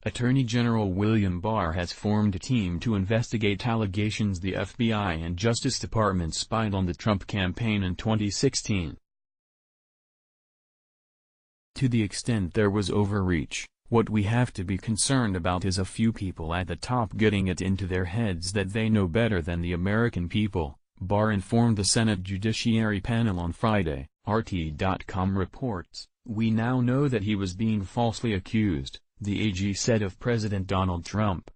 Attorney General William Barr has formed a team to investigate allegations the FBI and Justice Department spied on the Trump campaign in 2016. To the extent there was overreach, what we have to be concerned about is a few people at the top getting it into their heads that they know better than the American people, Barr informed the Senate Judiciary Panel on Friday, RT.com reports. We now know that he was being falsely accused, the AG said of President Donald Trump.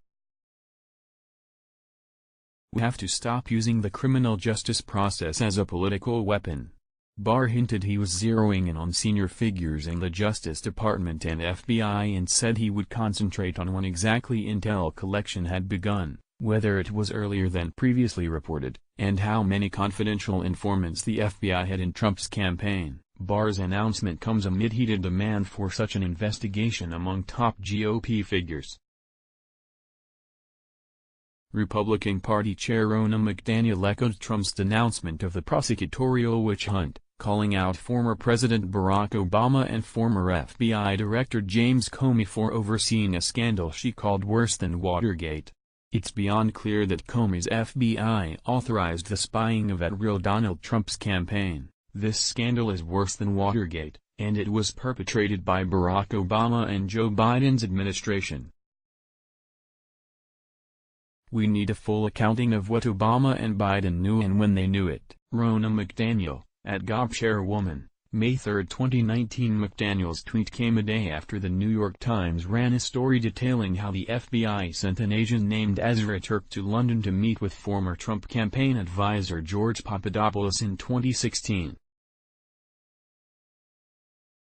We have to stop using the criminal justice process as a political weapon. Barr hinted he was zeroing in on senior figures in the Justice Department and FBI and said he would concentrate on when exactly intel collection had begun, whether it was earlier than previously reported, and how many confidential informants the FBI had in Trump's campaign. Barr's announcement comes amid heated demand for such an investigation among top GOP figures. Republican Party Chair Ronna McDaniel echoed Trump's denouncement of the prosecutorial witch hunt, calling out former President Barack Obama and former FBI Director James Comey for overseeing a scandal she called worse than Watergate. It's beyond clear that Comey's FBI authorized the spying of @real Donald Trump's campaign. This scandal is worse than Watergate, and it was perpetrated by Barack Obama and Joe Biden's administration. We need a full accounting of what Obama and Biden knew and when they knew it. Ronna McDaniel, @Gop Chairwoman, May 3, 2019. McDaniel's tweet came a day after the New York Times ran a story detailing how the FBI sent an agent named Ezra Turk to London to meet with former Trump campaign advisor George Papadopoulos in 2016.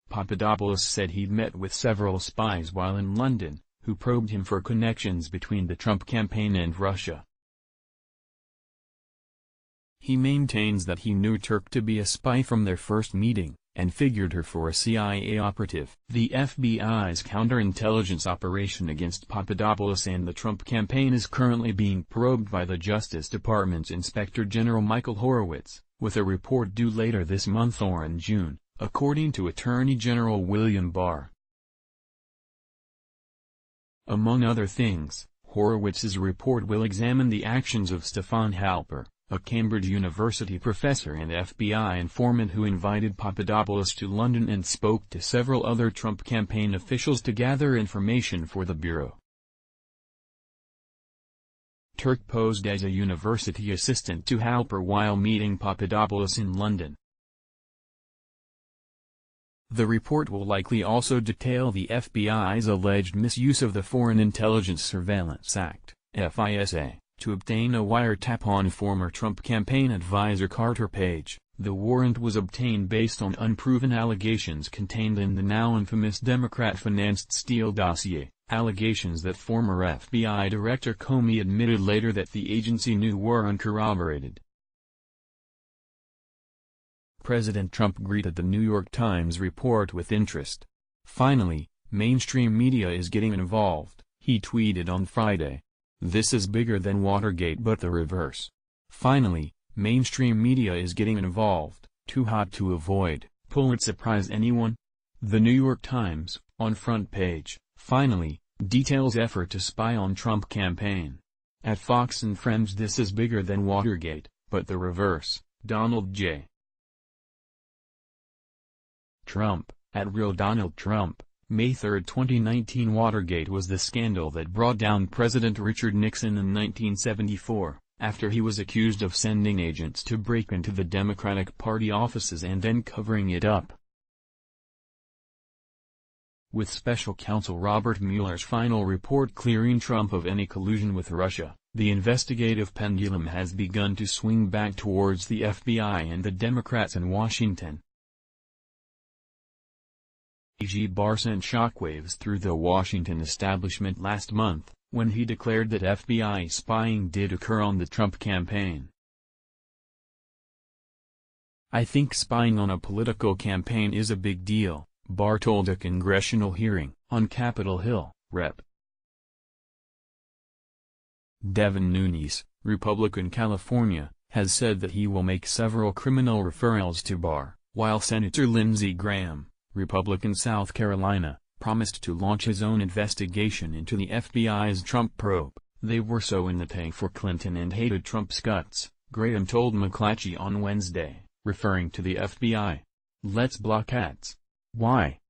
Papadopoulos said he'd met with several spies while in London, who probed him for connections between the Trump campaign and Russia. He maintains that he knew Turk to be a spy from their first meeting, and figured her for a CIA operative. The FBI's counterintelligence operation against Papadopoulos and the Trump campaign is currently being probed by the Justice Department's Inspector General Michael Horowitz, with a report due later this month or in June, according to Attorney General William Barr. Among other things, Horowitz's report will examine the actions of Stefan Halper, a Cambridge University professor and FBI informant who invited Papadopoulos to London and spoke to several other Trump campaign officials to gather information for the Bureau. Turk posed as a university assistant to Halper while meeting Papadopoulos in London. The report will likely also detail the FBI's alleged misuse of the Foreign Intelligence Surveillance Act, FISA, to obtain a wiretap on former Trump campaign advisor Carter Page. The warrant was obtained based on unproven allegations contained in the now infamous Democrat-financed Steele dossier, allegations that former FBI Director Comey admitted later that the agency knew were uncorroborated. President Trump greeted the New York Times report with interest. "Finally, mainstream media is getting involved," he tweeted on Friday. "This is bigger than Watergate but the reverse. Finally, mainstream media is getting involved, too hot to avoid. Will it surprise anyone?" The New York Times, on front page, finally, details effort to spy on Trump campaign. At Fox and Friends, "This is bigger than Watergate, but the reverse." Donald J. Trump, @real Donald Trump, May 3, 2019. Watergate was the scandal that brought down President Richard Nixon in 1974, after he was accused of sending agents to break into the Democratic Party offices and then covering it up. With special counsel Robert Mueller's final report clearing Trump of any collusion with Russia, the investigative pendulum has begun to swing back towards the FBI and the Democrats in Washington. AG Barr sent shockwaves through the Washington establishment last month, when he declared that FBI spying did occur on the Trump campaign. "I think spying on a political campaign is a big deal," Barr told a congressional hearing on Capitol Hill, Rep. Devin Nunes, Republican California, has said that he will make several criminal referrals to Barr, while Senator Lindsey Graham, Republican South Carolina, promised to launch his own investigation into the FBI's Trump probe. They were so in the tank for Clinton and hated Trump's guts, Graham told McClatchy on Wednesday, referring to the FBI. Let's block ads. Why?